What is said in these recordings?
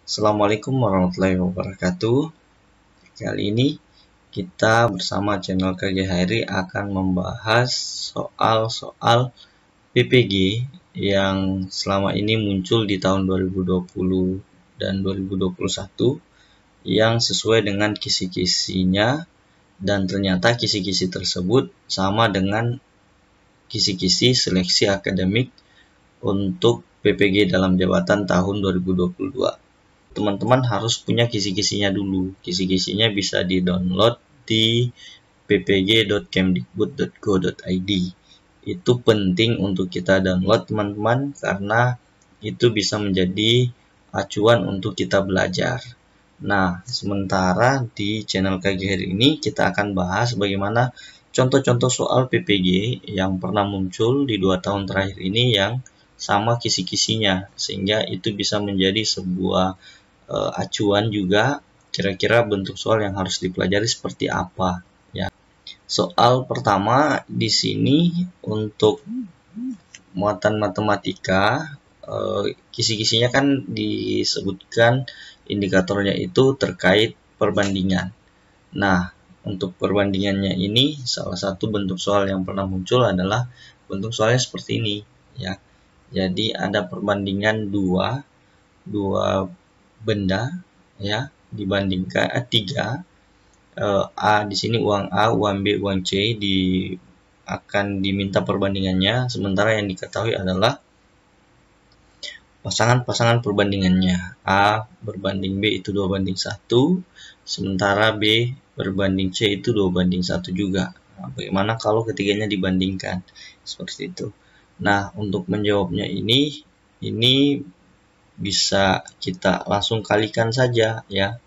Assalamualaikum warahmatullahi wabarakatuh. Kali ini kita bersama channel KG Hairi akan membahas soal-soal PPG yang selama ini muncul di tahun 2020 dan 2021 yang sesuai dengan kisi-kisinya, dan ternyata kisi-kisi tersebut sama dengan kisi-kisi seleksi akademik untuk PPG dalam jabatan tahun 2022. Teman-teman harus punya kisi-kisinya dulu. Kisi-kisinya bisa di-download di ppg.kemdikbud.go.id. Itu penting untuk kita download, teman-teman, karena itu bisa menjadi acuan untuk kita belajar. Nah, sementara di channel KG Hairi ini kita akan bahas bagaimana contoh-contoh soal PPG yang pernah muncul di 2 tahun terakhir ini yang sama kisi-kisinya, sehingga itu bisa menjadi sebuah acuan juga kira-kira bentuk soal yang harus dipelajari seperti apa ya. Soal pertama di sini untuk muatan matematika, kisi-kisinya kan disebutkan indikatornya itu terkait perbandingan. Nah, untuk perbandingannya ini salah satu bentuk soal yang pernah muncul adalah bentuk soalnya seperti ini ya. Jadi ada perbandingan dua benda ya, dibandingkan tiga, A di sini uang A, uang B, uang C akan diminta perbandingannya, sementara yang diketahui adalah pasangan-pasangan perbandingannya. A berbanding B itu 2:1, sementara B berbanding C itu 2:1 juga. Nah, bagaimana kalau ketiganya dibandingkan? Seperti itu. Nah, untuk menjawabnya ini bisa kita langsung kalikan saja ya.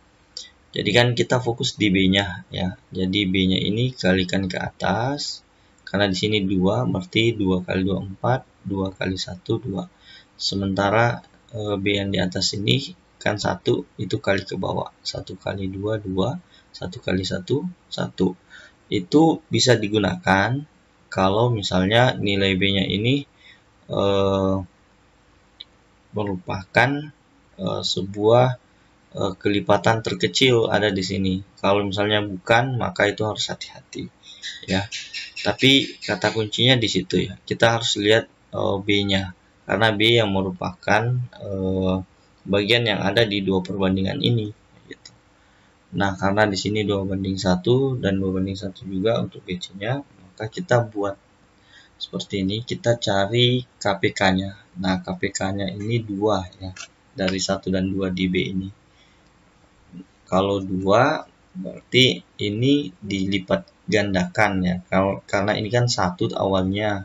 Jadi kan kita fokus di B-nya ya. Jadi B-nya ini kalikan ke atas. Karena di sini 2, berarti 2 kali 2 4, 2 kali 1 2. Sementara B yang di atas ini kan 1, itu kali ke bawah. 1 kali 2 2, 1 kali 1 1. Itu bisa digunakan kalau misalnya nilai B-nya ini merupakan sebuah kelipatan terkecil ada di sini. Kalau misalnya bukan, maka itu harus hati-hati ya. Tapi kata kuncinya di situ ya. Kita harus lihat B-nya, karena B yang merupakan bagian yang ada di dua perbandingan ini gitu. Nah, karena di sini 2:1 dan 2:1 juga untuk BC-nya, maka kita buat seperti ini, kita cari KPK-nya. Nah, KPK-nya ini 2 ya, dari 1 dan 2 di B ini. Kalau 2 berarti ini dilipat gandakan ya. Karena ini kan 1 awalnya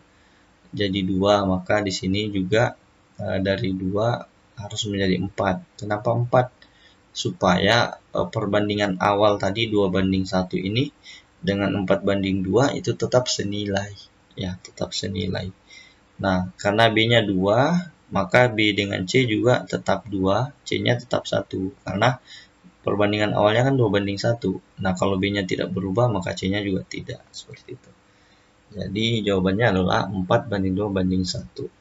jadi 2, maka di sini juga dari 2 harus menjadi 4. Kenapa 4? Supaya perbandingan awal tadi 2:1 ini dengan 4:2 itu tetap senilai ya, tetap senilai. Nah, karena B-nya 2, maka B dengan C juga tetap 2, C-nya tetap 1, karena perbandingan awalnya kan 2:1. Nah, kalau B-nya tidak berubah, maka C-nya juga tidak, seperti itu. Jadi, jawabannya adalah 4:2:1.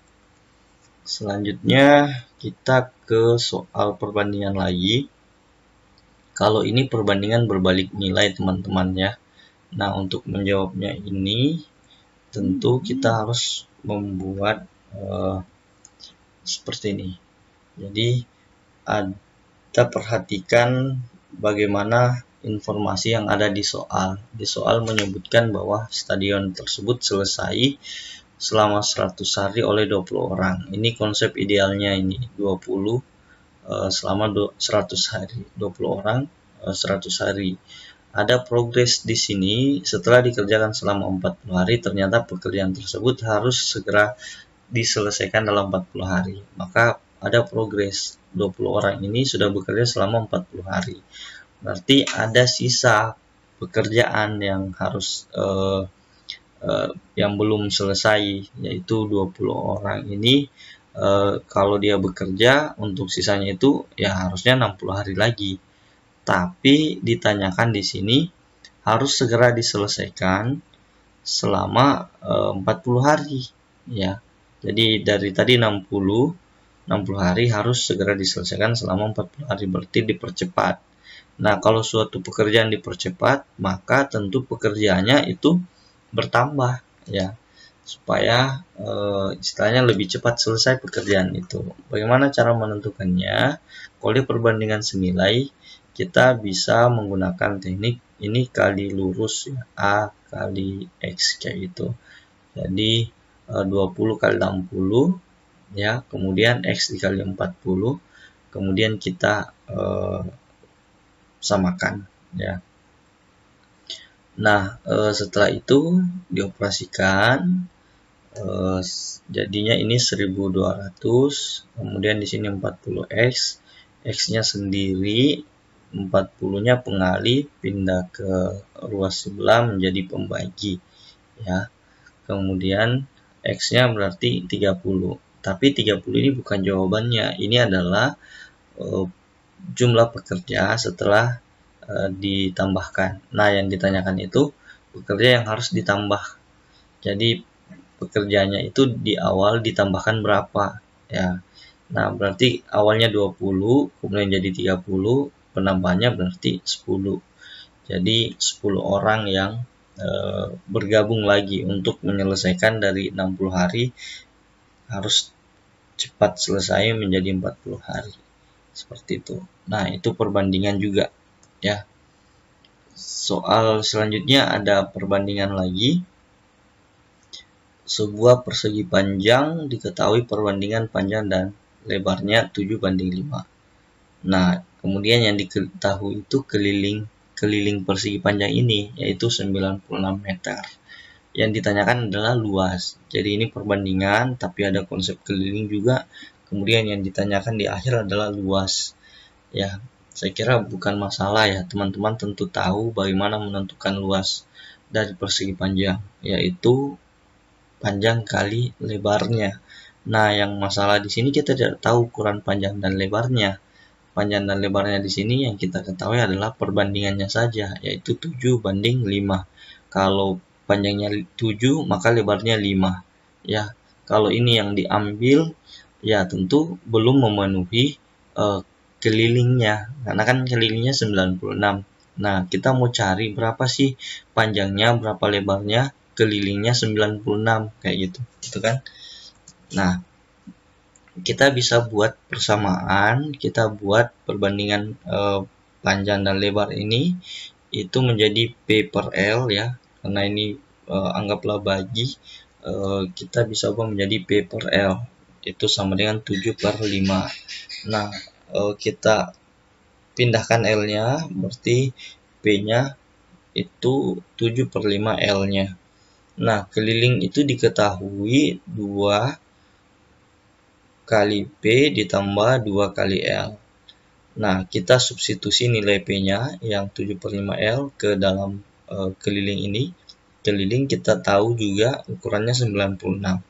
Selanjutnya, kita ke soal perbandingan lagi. Kalau ini perbandingan berbalik nilai, teman-teman ya. Nah, untuk menjawabnya ini, tentu kita harus membuat seperti ini. Jadi kita perhatikan bagaimana informasi yang ada di soal. Di soal menyebutkan bahwa stadion tersebut selesai selama 100 hari oleh 20 orang. Ini konsep idealnya, ini 20 selama 100 hari, 20 orang 100 hari. Ada progres di sini. Setelah dikerjakan selama 40 hari, ternyata pekerjaan tersebut harus segera diselesaikan dalam 40 hari. Maka ada progres. 20 orang ini sudah bekerja selama 40 hari. Berarti ada sisa pekerjaan yang harus yang belum selesai, yaitu 20 orang ini kalau dia bekerja untuk sisanya itu ya harusnya 60 hari lagi. Tapi ditanyakan di sini harus segera diselesaikan selama 40 hari ya. Jadi dari tadi 60 60 hari harus segera diselesaikan selama 40 hari, berarti dipercepat. Nah, kalau suatu pekerjaan dipercepat, maka tentu pekerjaannya itu bertambah ya, supaya istilahnya lebih cepat selesai pekerjaan itu. Bagaimana cara menentukannya? Kalau di perbandingan senilai, kita bisa menggunakan teknik ini kali lurus ya, A kali X kayak gitu. Jadi 20 kali 60 ya, kemudian X dikali 40, kemudian kita samakan ya. Nah, setelah itu dioperasikan, jadinya ini 1200, kemudian di sini 40x, x-nya sendiri 40-nya pengali, pindah ke ruas sebelah menjadi pembagi ya. Kemudian x-nya berarti 30. Tapi 30 ini bukan jawabannya. Ini adalah jumlah pekerja setelah ditambahkan. Nah, yang ditanyakan itu pekerja yang harus ditambah. Jadi pekerjaannya itu di awal ditambahkan berapa ya. Nah, berarti awalnya 20, kemudian jadi 30, penambahannya berarti 10. Jadi 10 orang yang bergabung lagi untuk menyelesaikan dari 60 hari harus cepat selesai menjadi 40 hari. Seperti itu. Nah, itu perbandingan juga ya. Soal selanjutnya ada perbandingan lagi. Sebuah persegi panjang diketahui perbandingan panjang dan lebarnya 7:5. Nah, kemudian yang diketahui itu keliling persegi panjang ini, yaitu 96 meter. Yang ditanyakan adalah luas. Jadi ini perbandingan, tapi ada konsep keliling juga. Kemudian yang ditanyakan di akhir adalah luas. Ya, saya kira bukan masalah ya, teman-teman tentu tahu bagaimana menentukan luas dari persegi panjang, yaitu panjang kali lebarnya. Nah, yang masalah di sini kita tidak tahu ukuran panjang dan lebarnya. Panjang dan lebarnya di sini yang kita ketahui adalah perbandingannya saja, yaitu 7:5. Kalau panjangnya 7, maka lebarnya 5. Ya, kalau ini yang diambil, ya tentu belum memenuhi kelilingnya, karena kan kelilingnya 96. Nah, kita mau cari berapa sih panjangnya, berapa lebarnya, kelilingnya 96 kayak gitu, gitu kan? Nah, kita bisa buat persamaan, kita buat perbandingan panjang dan lebar ini itu menjadi P per L ya, karena ini anggaplah bagi, kita bisa ubah menjadi P per L, itu sama dengan 7/5. Nah, kita pindahkan L-nya, berarti P-nya itu 7/5 L-nya. Nah, keliling itu diketahui 2 kali P ditambah 2 kali L. Nah, kita substitusi nilai P-nya yang 7/5 L ke dalam keliling ini. Keliling kita tahu juga ukurannya 96.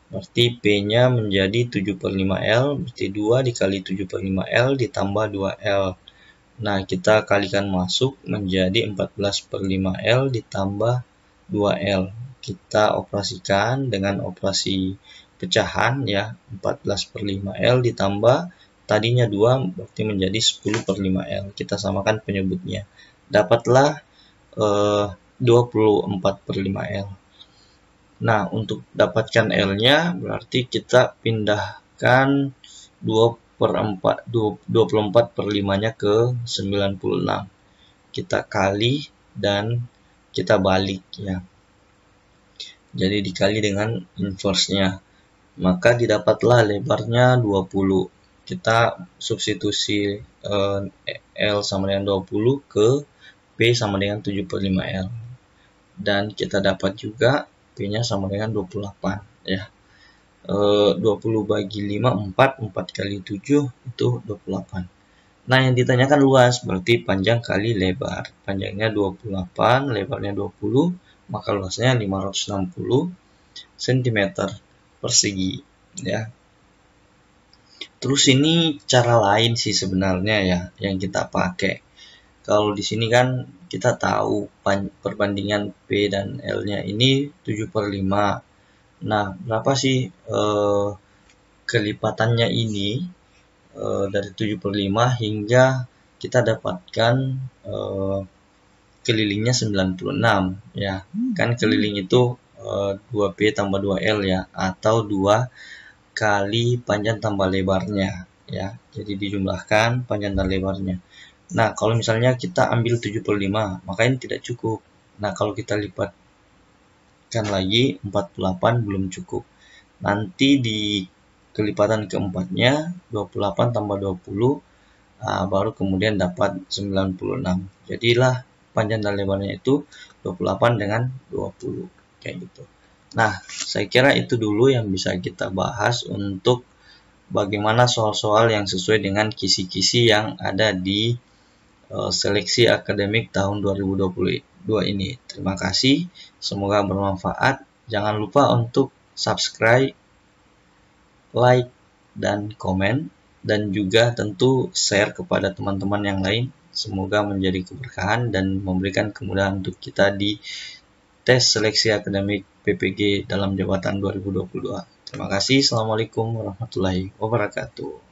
Berarti P-nya menjadi 7/5 L, berarti 2 dikali 7/5 L ditambah 2L. Nah, kita kalikan masuk menjadi 14/5 L ditambah 2L. Kita operasikan dengan operasi pecahan ya, 14/5 L ditambah tadinya 2 berarti menjadi 10/5 L. Kita samakan penyebutnya. Dapatlah 24/5 L. Nah, untuk dapatkan L-nya berarti kita pindahkan 24/5-nya ke 96. Kita kali dan kita balik ya. Jadi dikali dengan inverse-nya. Maka didapatlah lebarnya 20. Kita substitusi L sama dengan 20 ke P sama dengan 7/5 L. Dan kita dapat juga P-nya sama dengan 28 ya. 20 bagi 5, 4 kali 7 itu 28. Nah, yang ditanyakan luas, berarti panjang kali lebar. Panjangnya 28, lebarnya 20, maka luasnya 560 cm persegi ya. Terus ini cara lain sih sebenarnya ya yang kita pakai. Kalau di sini kan kita tahu perbandingan P dan L-nya ini 7/5. Nah, berapa sih kelipatannya ini dari 7/5 hingga kita dapatkan kelilingnya 96 ya. Kan keliling itu 2P tambah 2L ya, atau 2 kali panjang tambah lebarnya ya. Jadi dijumlahkan panjang dan lebarnya. Nah, kalau misalnya kita ambil 7/5, maka ini tidak cukup. Nah, kalau kita lipatkan lagi 48 belum cukup. Nanti di kelipatan keempatnya 28 tambah 20 baru kemudian dapat 96. Jadilah panjang dan lebarnya itu 28 dengan 20 kayak gitu. Nah, saya kira itu dulu yang bisa kita bahas untuk bagaimana soal-soal yang sesuai dengan kisi-kisi yang ada di seleksi akademik tahun 2022 ini. Terima kasih, semoga bermanfaat. Jangan lupa untuk subscribe, like, dan komen, dan juga tentu share kepada teman-teman yang lain. Semoga menjadi keberkahan dan memberikan kemudahan untuk kita di tes seleksi akademik PPG dalam jabatan 2022. Terima kasih. Assalamualaikum warahmatullahi wabarakatuh.